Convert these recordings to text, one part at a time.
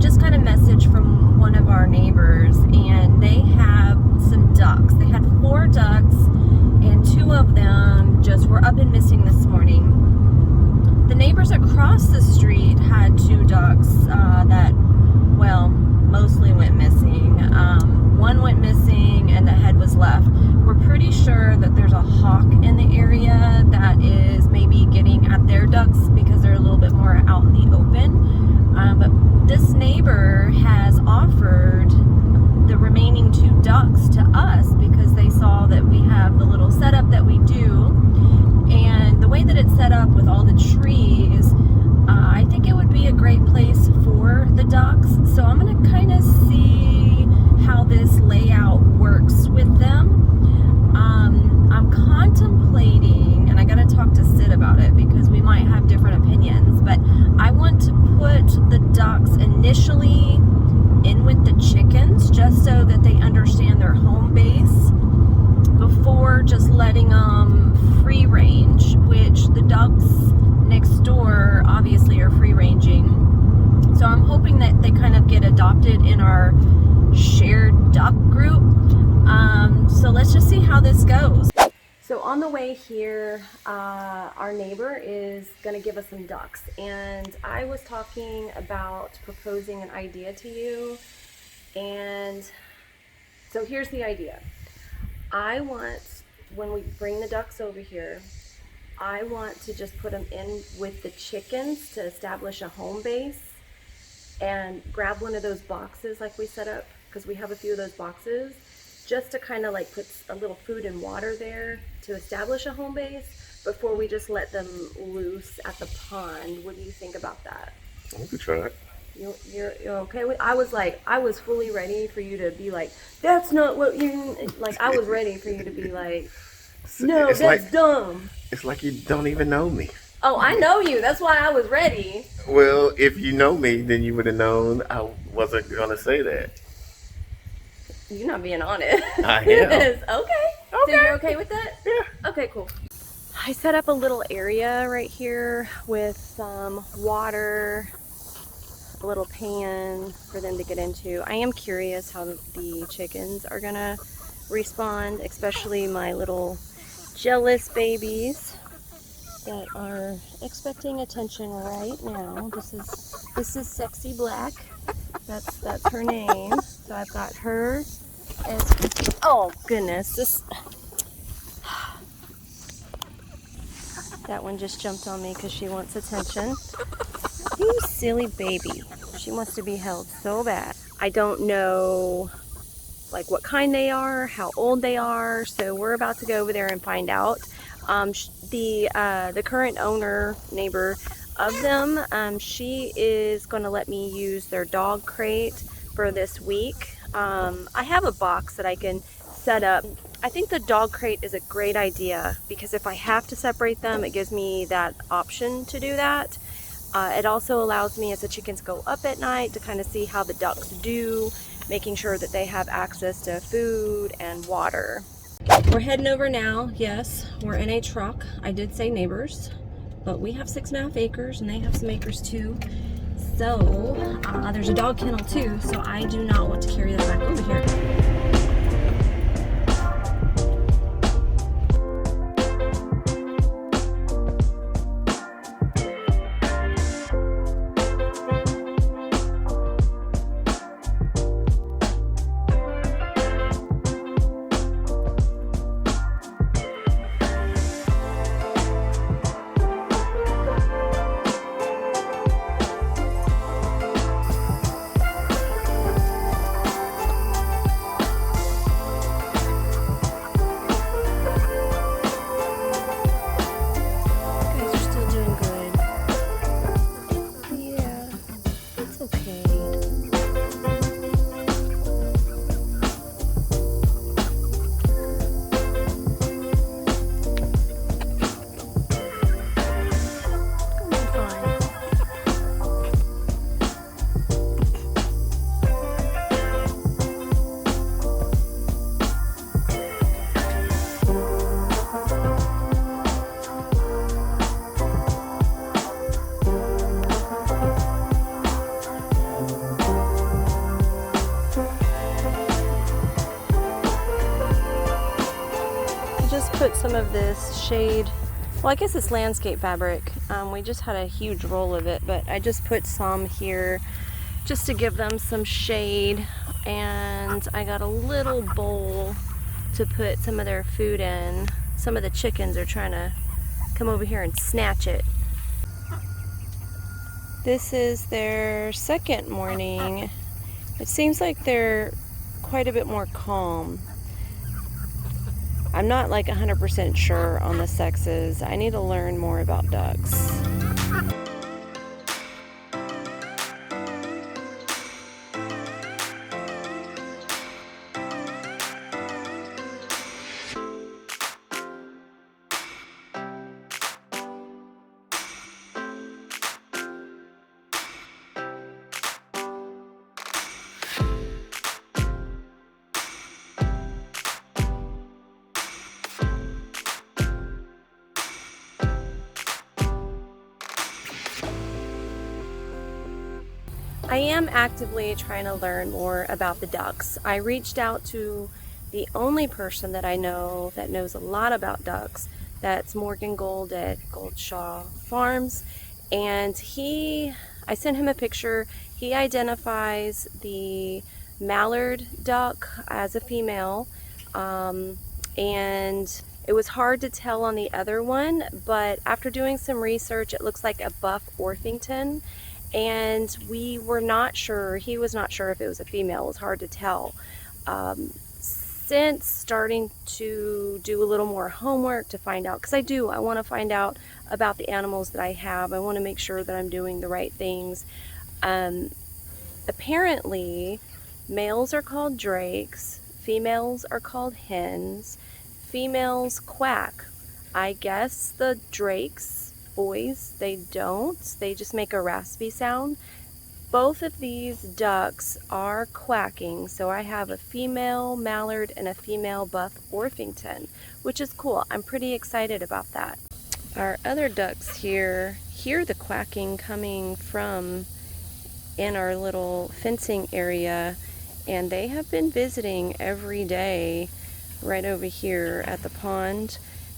just got a message from one of our neighbors, and they have some ducks. They had 4 ducks, and 2 of them just were up and missing this morning. The neighbors across the street had 2 ducks that, well, mostly went missing. One went missing and the head was left. We're pretty sure that there's a hawk in the area that is maybe getting at their ducks because they're a little bit more out in the open. But this neighbor has offered the remaining 2 ducks to us because they saw that we have the little setup that we do. And the way that it's set up with all the trees, I think it would be a great place for the ducks. So I'm going to kind of see how this layout works with them. I'm contemplating, and I got to talk to Sid about it because we might have different opinions, but I want to put the ducks initially in with the chickens just so that they understand their home base before just letting them free range, which the ducks next door obviously are free ranging. So I'm hoping that they kind of get adopted in our shared duck group. So let's just see how this goes. So on the way here, our neighbor is going to give us some ducks, and I was talking about proposing an idea to you, and so here's the idea. I want, when we bring the ducks over here, I want to just put them in with the chickens to establish a home base, and grab one of those boxes like we set up, because we have a few of those boxes, just to kind of like put a little food and water there to establish a home base before we just let them loose at the pond. What do you think about that? We could try it. You're okay with? I was fully ready for you to be like, that's not what you like. I was ready for you to be like, no, it's that's like, dumb. It's like you don't even know me. Oh, I know you. That's why I was ready. Well, if you know me, then you would have known I wasn't gonna say that. You're not being honest. I am. Okay. So you're okay with that? Yeah. Okay, cool. I set up a little area right here with some water, a little pan for them to get into. I am curious how the chickens are gonna respond, especially my little jealous babies that are expecting attention right now. This is Sexy Black. That's her name. So I've got her as, oh goodness, that one just jumped on me because she wants attention. You silly baby. She wants to be held so bad. I don't know like what kind they are, how old they are, so we're about to go over there and find out. The current owner, neighbor of them, she is going to let me use their dog crate for this week. I have a box that I can set up. I think the dog crate is a great idea because if I have to separate them, it gives me that option to do that. It also allows me, as the chickens go up at night, to kind of see how the ducks do, making sure that they have access to food and water. We're heading over now. Yes, we're in a truck. I did say neighbors, but we have 6.5 acres and they have some acres too. So there's a dog kennel too, so I do not want to carry them back over here. put some of this shade, well, I guess it's landscape fabric. We just had a huge roll of it, but I just put some here just to give them some shade. And I got a little bowl to put some of their food in. Some of the chickens are trying to come over here and snatch it. This is their second morning. It seems like they're quite a bit more calm. I'm not like 100% sure on the sexes. I need to learn more about ducks. I am actively trying to learn more about the ducks. I reached out to the only person that I know that knows a lot about ducks. That's Morgan Gold at Goldshaw Farms. And I sent him a picture. He identifies the mallard duck as a female. And it was hard to tell on the other one, but after doing some research, it looks like a buff Orpington. And we were not sure, he was not sure if it was a female. It was hard to tell. Since starting to do a little more homework to find out, because I want to find out about the animals that I have. I want to make sure that I'm doing the right things. Apparently, males are called drakes, females are called hens, females quack. I guess the drakes, boys, they don't. They just make a raspy sound. Both of these ducks are quacking, so I have a female mallard and a female buff Orpington, which is cool. I'm pretty excited about that. Our other ducks here hear the quacking coming from in our little fencing area, and they have been visiting every day right over here at the pond,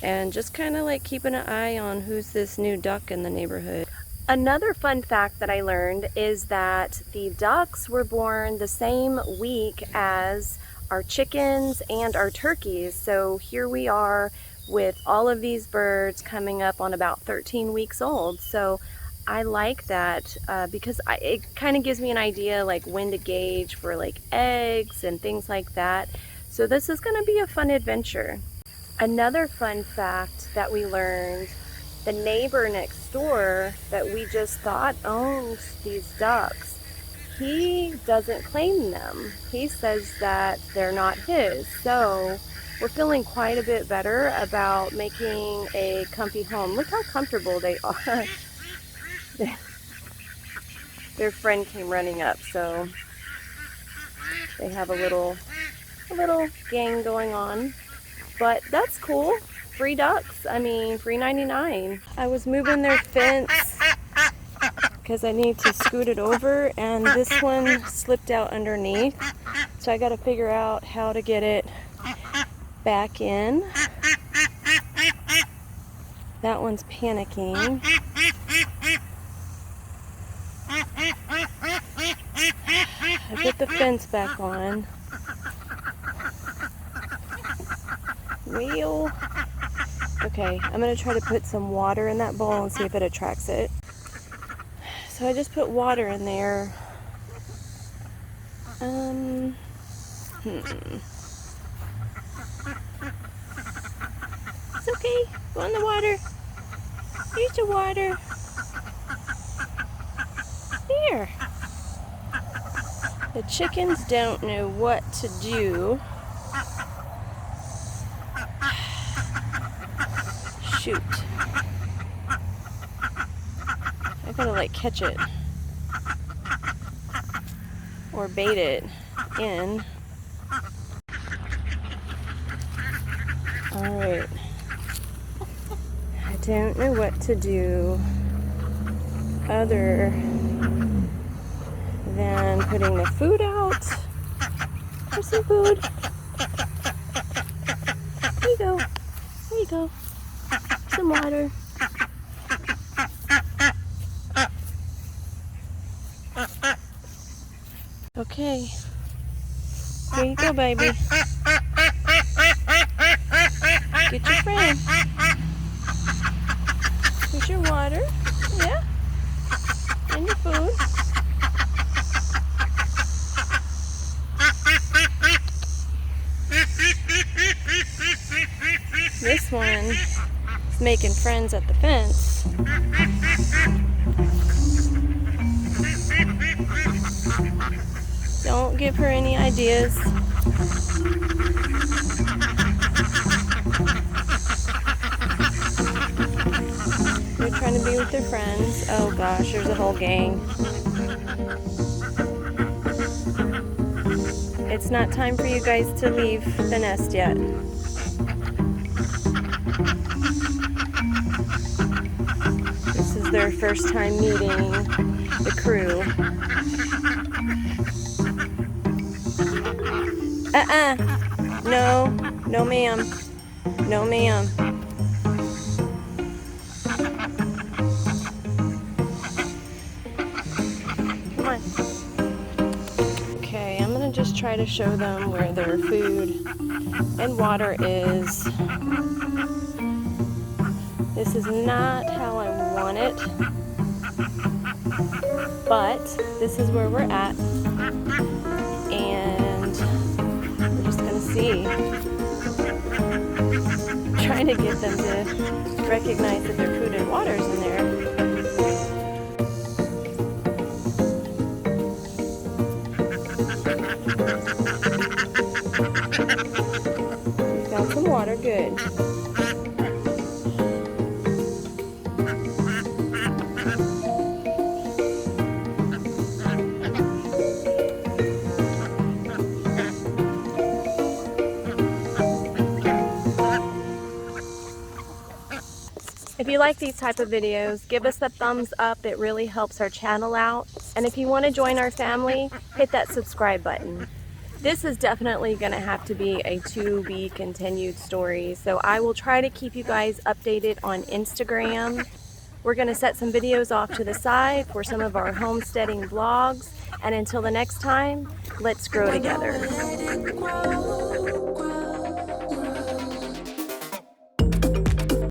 and just kind of like keeping an eye on who's this new duck in the neighborhood. Another fun fact that I learned is that the ducks were born the same week as our chickens and our turkeys. So here we are with all of these birds coming up on about 13 weeks old. So I like that because it kind of gives me an idea like when to gauge for like eggs and things like that. So this is going to be a fun adventure. Another fun fact that we learned, the neighbor next door that we just thought owns these ducks, he doesn't claim them. He says that they're not his. So we're feeling quite a bit better about making a comfy home. Look how comfortable they are. Their friend came running up, so they have a little gang going on. But that's cool. Free ducks. I mean, $3.99. I was moving their fence because I need to scoot it over, and this one slipped out underneath. So I got to figure out how to get it back in. That one's panicking. I put the fence back on. Well, okay, I'm going to try to put some water in that bowl and see if it attracts it. So I just put water in there. It's okay. Go in the water. Here's your water. Here. The chickens don't know what to do. Shoot. I gotta like catch it or bait it in. Alright. I don't know what to do other than putting the food out. There's some food. Here you go. go. Some water. Okay. Here you go, baby. Get your friend. Here's your water. Yeah. And your food. This one is making friends at the fence. Don't give her any ideas. They're trying to be with their friends. Oh gosh, there's a whole gang. It's not time for you guys to leave the nest yet. This is their first time meeting the crew. No. No ma'am. No ma'am. Come on. Okay, I'm gonna just try to show them where their food and water is. This is not how I want it, but this is where we're at, and we're just gonna see. Trying to get them to recognize that their food and water is in there. Found some water, good. If you like these type of videos, give us a thumbs up. It really helps our channel out. And if you want to join our family, hit that subscribe button. This is definitely going to have to be a to-be continued story, so I will try to keep you guys updated on Instagram. We're going to set some videos off to the side for some of our homesteading vlogs, and until the next time, let's grow together.